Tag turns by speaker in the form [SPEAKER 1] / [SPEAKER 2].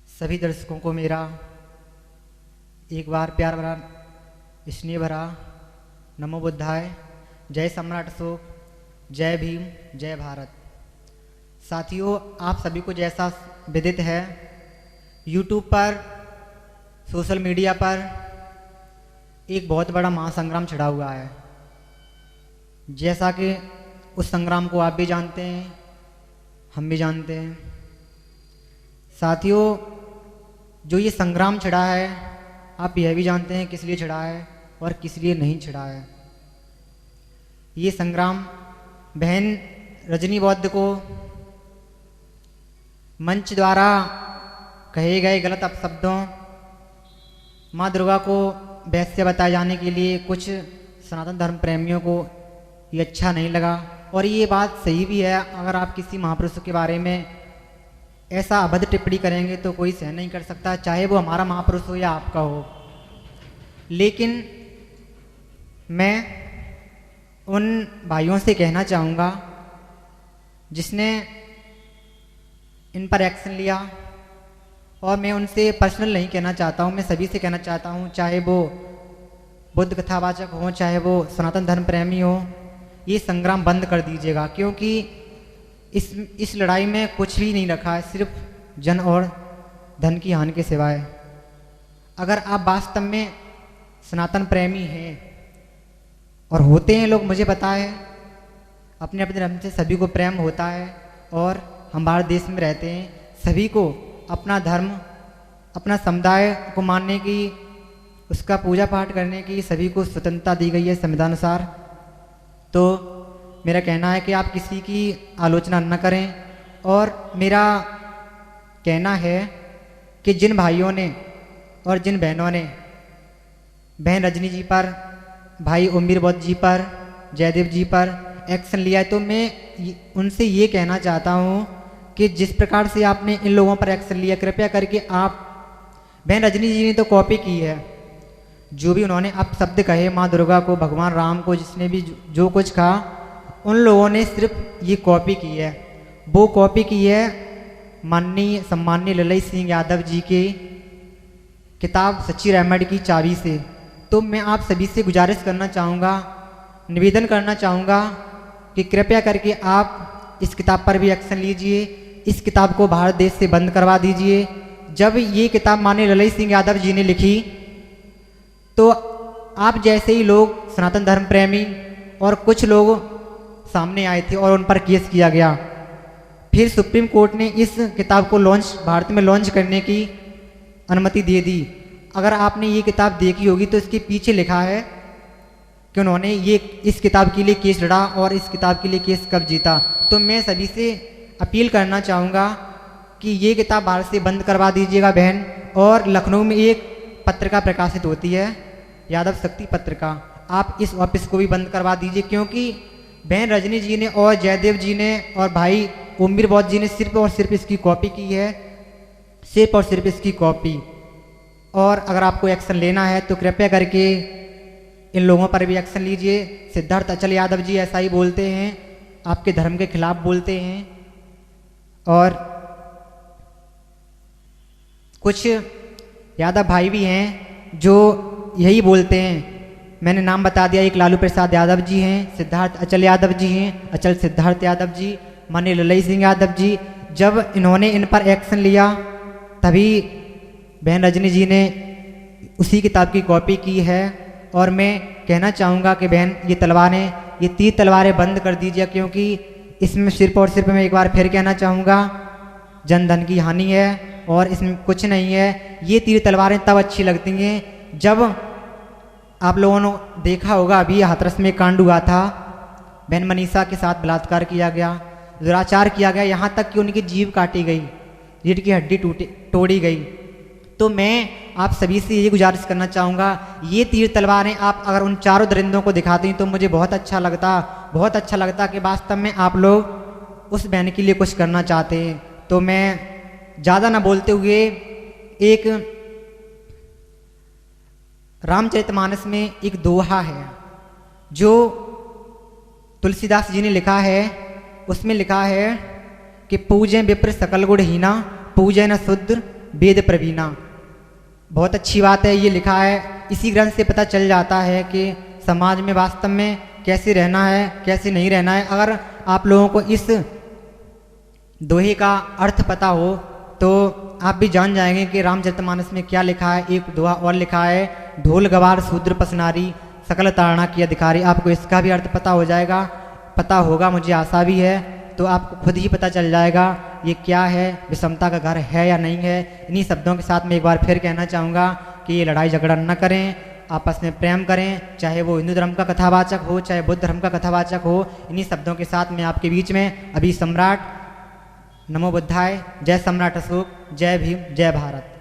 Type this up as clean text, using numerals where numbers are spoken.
[SPEAKER 1] सभी दर्शकों को मेरा एक बार प्यार भरा स्नेह भरा नमो बुद्धाय। जय सम्राट अशोक, जय भीम, जय भारत। साथियों, आप सभी को जैसा विदित है, यूट्यूब पर, सोशल मीडिया पर एक बहुत बड़ा महासंग्राम छिड़ा हुआ है। जैसा कि उस संग्राम को आप भी जानते हैं, हम भी जानते हैं। साथियों, जो ये संग्राम छिड़ा है, आप यह भी जानते हैं किस लिए छिड़ा है और किस लिए नहीं छिड़ा है। ये संग्राम बहन रजनी बौद्ध को मंच द्वारा कहे गए गलत अपशब्दों, माँ दुर्गा को वैश्य बताए जाने के लिए कुछ सनातन धर्म प्रेमियों को ये अच्छा नहीं लगा। और ये बात सही भी है, अगर आप किसी महापुरुष के बारे में ऐसा अभद्र टिप्पणी करेंगे तो कोई सहन नहीं कर सकता, चाहे वो हमारा महापुरुष हो या आपका हो। लेकिन मैं उन भाइयों से कहना चाहूँगा जिसने इन पर एक्शन लिया, और मैं उनसे पर्सनल नहीं कहना चाहता हूँ, मैं सभी से कहना चाहता हूँ, चाहे वो बुद्ध कथावाचक हो, चाहे वो सनातन धर्म प्रेमी हो, ये संग्राम बंद कर दीजिएगा। क्योंकि इस लड़ाई में कुछ भी नहीं रखा है, सिर्फ जन और धन की हानि के सिवाय। अगर आप वास्तव में सनातन प्रेमी हैं और होते हैं, लोग मुझे पता है, अपने अपने धर्म से सभी को प्रेम होता है और हम भारत देश में रहते हैं, सभी को अपना धर्म, अपना समुदाय को मानने की, उसका पूजा पाठ करने की सभी को स्वतंत्रता दी गई है संविधान अनुसार। तो मेरा कहना है कि आप किसी की आलोचना न करें। और मेरा कहना है कि जिन भाइयों ने और जिन बहनों ने बहन रजनी जी पर, भाई ओमवीर बौद्ध जी पर, जयदेव जी पर एक्शन लिया है, तो मैं उनसे ये कहना चाहता हूँ कि जिस प्रकार से आपने इन लोगों पर एक्शन लिया, कृपया करके आप, बहन रजनी जी ने तो कॉपी की है, जो भी उन्होंने अपशब्द कहे माँ दुर्गा को, भगवान राम को, जिसने भी जो कुछ कहा, उन लोगों ने सिर्फ ये कॉपी की है। वो कॉपी की है माननीय सम्माननीय ललई सिंह यादव जी के किताब सच्ची रहमत की चाबी से। तो मैं आप सभी से गुजारिश करना चाहूँगा, निवेदन करना चाहूँगा कि कृपया करके आप इस किताब पर भी एक्शन लीजिए, इस किताब को भारत देश से बंद करवा दीजिए। जब ये किताब माननीय ललई सिंह यादव जी ने लिखी, तो आप जैसे ही लोग सनातन धर्म प्रेमी और कुछ लोग सामने आए थे और उन पर केस किया गया। फिर सुप्रीम कोर्ट ने इस किताब को भारत में लॉन्च करने की अनुमति दे दी। अगर आपने ये किताब देखी होगी तो इसके पीछे लिखा है कि उन्होंने इस किताब के लिए केस लड़ा और इस किताब के लिए केस कब जीता। तो मैं सभी से अपील करना चाहूँगा कि ये किताब भारत से बंद करवा दीजिएगा बहन। और लखनऊ में एक पत्रिका प्रकाशित होती है, यादव शक्ति पत्रिका, आप इस ऑफिस को भी बंद करवा दीजिए। क्योंकि बहन रजनी जी ने और जयदेव जी ने और भाई ओमवीर बौद्ध जी ने सिर्फ और सिर्फ इसकी कॉपी की है, सिर्फ और सिर्फ इसकी कॉपी। और अगर आपको एक्शन लेना है तो कृपया करके इन लोगों पर भी एक्शन लीजिए। सिद्धार्थ अचल यादव जी ऐसा ही बोलते हैं, आपके धर्म के खिलाफ बोलते हैं। और कुछ यादव भाई भी हैं जो यही बोलते हैं, मैंने नाम बता दिया, एक लालू प्रसाद यादव जी हैं, सिद्धार्थ अचल यादव जी हैं, अचल सिद्धार्थ यादव जी, माननीय ललई सिंह यादव जी। जब इन्होंने इन पर एक्शन लिया तभी बहन रजनी जी ने उसी किताब की कॉपी की है। और मैं कहना चाहूँगा कि बहन ये तीर तलवारें बंद कर दीजिए। क्योंकि इसमें सिर्फ और सिर्फ मैं एक बार फिर कहना चाहूँगा, जन धन की हानि है और इसमें कुछ नहीं है। ये तीर तलवारें तब अच्छी लगती हैं जब आप लोगों ने देखा होगा, अभी हाथरस में कांड हुआ था, बहन मनीषा के साथ बलात्कार किया गया, दुराचार किया गया, यहाँ तक कि उनकी जीभ काटी गई, रीढ़ की हड्डी तोड़ी गई। तो मैं आप सभी से ये गुजारिश करना चाहूँगा, ये तीर तलवारें आप अगर उन चारों दरिंदों को दिखाती तो मुझे बहुत अच्छा लगता कि वास्तव में आप लोग उस बहन के लिए कुछ करना चाहते हैं। तो मैं ज़्यादा ना बोलते हुए, एक रामचरितमानस में एक दोहा है जो तुलसीदास जी ने लिखा है। उसमें लिखा है कि पूजें विप्र सकल गुण हीना, पूजे न शुद्र वेद प्रवीणा। बहुत अच्छी बात है, ये लिखा है। इसी ग्रंथ से पता चल जाता है कि समाज में वास्तव में कैसे रहना है, कैसे नहीं रहना है। अगर आप लोगों को इस दोहे का अर्थ पता हो तो आप भी जान जाएंगे कि रामचरितमानस में क्या लिखा है। एक दोहा और लिखा है, ढोल गवार शूद्र पसनारी, सकल तारणा की अधिकारी। आपको इसका भी अर्थ पता हो जाएगा, पता होगा, मुझे आशा भी है। तो आपको खुद ही पता चल जाएगा ये क्या है, विषमता का घर है या नहीं है। इन्हीं शब्दों के साथ मैं एक बार फिर कहना चाहूँगा कि ये लड़ाई झगड़ा न करें, आपस में प्रेम करें, चाहे वो हिंदू धर्म का कथावाचक हो, चाहे बुद्ध धर्म का कथावाचक हो। इन्हीं शब्दों के साथ मैं आपके बीच में अभी सम्राट, नमो बुद्धाय, जय सम्राट अशोक, जय भीम, जय भारत।